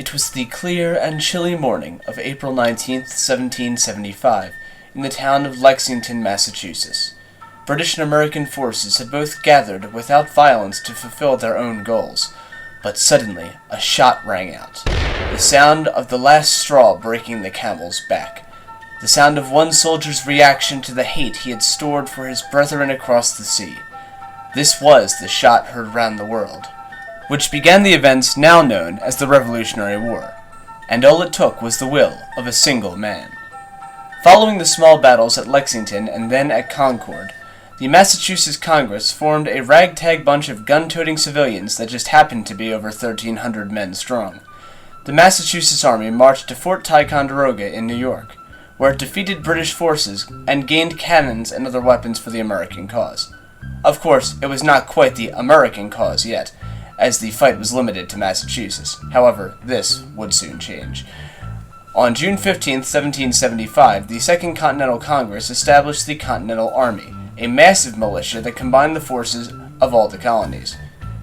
It was the clear and chilly morning of April 19th, 1775, in the town of Lexington, Massachusetts. British and American forces had both gathered without violence to fulfill their own goals, but suddenly a shot rang out, the sound of the last straw breaking the camel's back, the sound of one soldier's reaction to the hate he had stored for his brethren across the sea. This was the shot heard round the world, which began the events now known as the Revolutionary War, and all it took was the will of a single man. Following the small battles at Lexington and then at Concord, the Massachusetts Congress formed a ragtag bunch of gun-toting civilians that just happened to be over 1,300 men strong. The Massachusetts Army marched to Fort Ticonderoga in New York, where it defeated British forces and gained cannons and other weapons for the American cause. Of course, it was not quite the American cause yet, as the fight was limited to Massachusetts. However, this would soon change. On June 15, 1775, the Second Continental Congress established the Continental Army, a massive militia that combined the forces of all the colonies.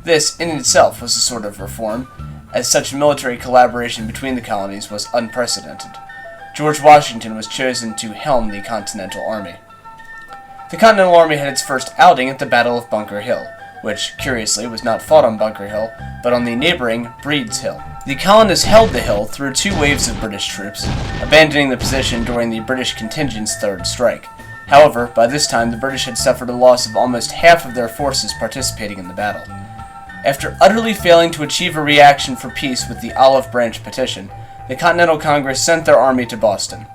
This, in itself, was a sort of reform, as such military collaboration between the colonies was unprecedented. George Washington was chosen to helm the Continental Army. The Continental Army had its first outing at the Battle of Bunker Hill, which, curiously, was not fought on Bunker Hill, but on the neighboring Breed's Hill. The colonists held the hill through two waves of British troops, abandoning the position during the British contingent's third strike. However, by this time the British had suffered a loss of almost half of their forces participating in the battle. After utterly failing to achieve a reaction for peace with the Olive Branch Petition, the Continental Congress sent their army to Boston.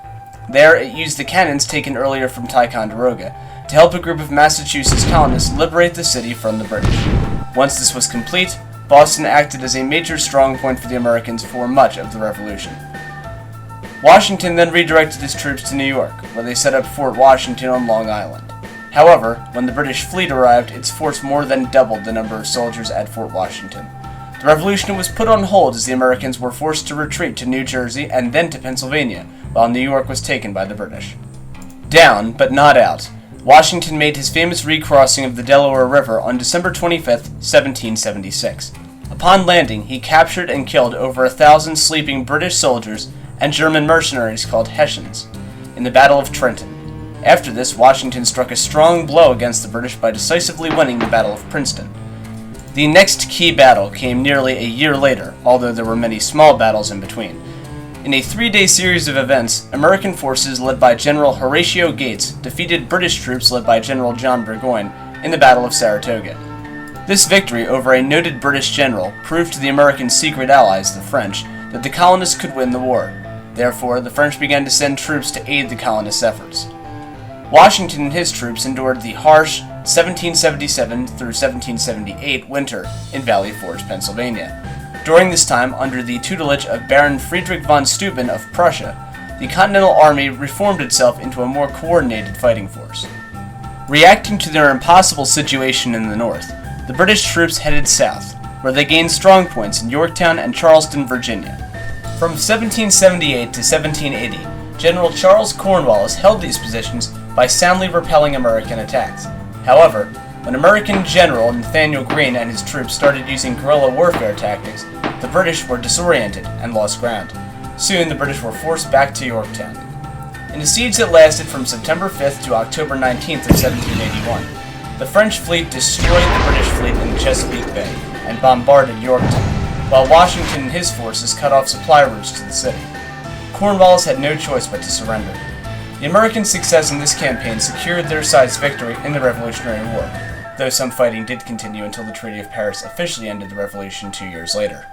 There it used the cannons taken earlier from Ticonderoga to help a group of Massachusetts colonists liberate the city from the British. Once this was complete, Boston acted as a major strong point for the Americans for much of the Revolution. Washington then redirected his troops to New York, where they set up Fort Washington on Long Island. However, when the British fleet arrived, its force more than doubled the number of soldiers at Fort Washington. The Revolution was put on hold as the Americans were forced to retreat to New Jersey and then to Pennsylvania, while New York was taken by the British. Down, but not out, Washington made his famous recrossing of the Delaware River on December 25, 1776. Upon landing, he captured and killed over 1,000 sleeping British soldiers and German mercenaries called Hessians in the Battle of Trenton. After this, Washington struck a strong blow against the British by decisively winning the Battle of Princeton. The next key battle came nearly a year later, although there were many small battles in between. In a 3-day series of events, American forces led by General Horatio Gates defeated British troops led by General John Burgoyne in the Battle of Saratoga. This victory over a noted British general proved to the American secret allies, the French, that the colonists could win the war. Therefore, the French began to send troops to aid the colonists' efforts. Washington and his troops endured the harsh 1777 through 1778 winter in Valley Forge, Pennsylvania. During this time, under the tutelage of Baron Friedrich von Steuben of Prussia, the Continental Army reformed itself into a more coordinated fighting force. Reacting to their impossible situation in the north, the British troops headed south, where they gained strong points in Yorktown and Charleston, Virginia. From 1778 to 1780, General Charles Cornwallis held these positions by soundly repelling American attacks. However, when American General Nathanael Greene and his troops started using guerrilla warfare tactics, the British were disoriented and lost ground. Soon, the British were forced back to Yorktown. In a siege that lasted from September 5th to October 19th of 1781, the French fleet destroyed the British fleet in Chesapeake Bay and bombarded Yorktown, while Washington and his forces cut off supply routes to the city. Cornwallis had no choice but to surrender. The American success in this campaign secured their side's victory in the Revolutionary War, though some fighting did continue until the Treaty of Paris officially ended the Revolution 2 years later.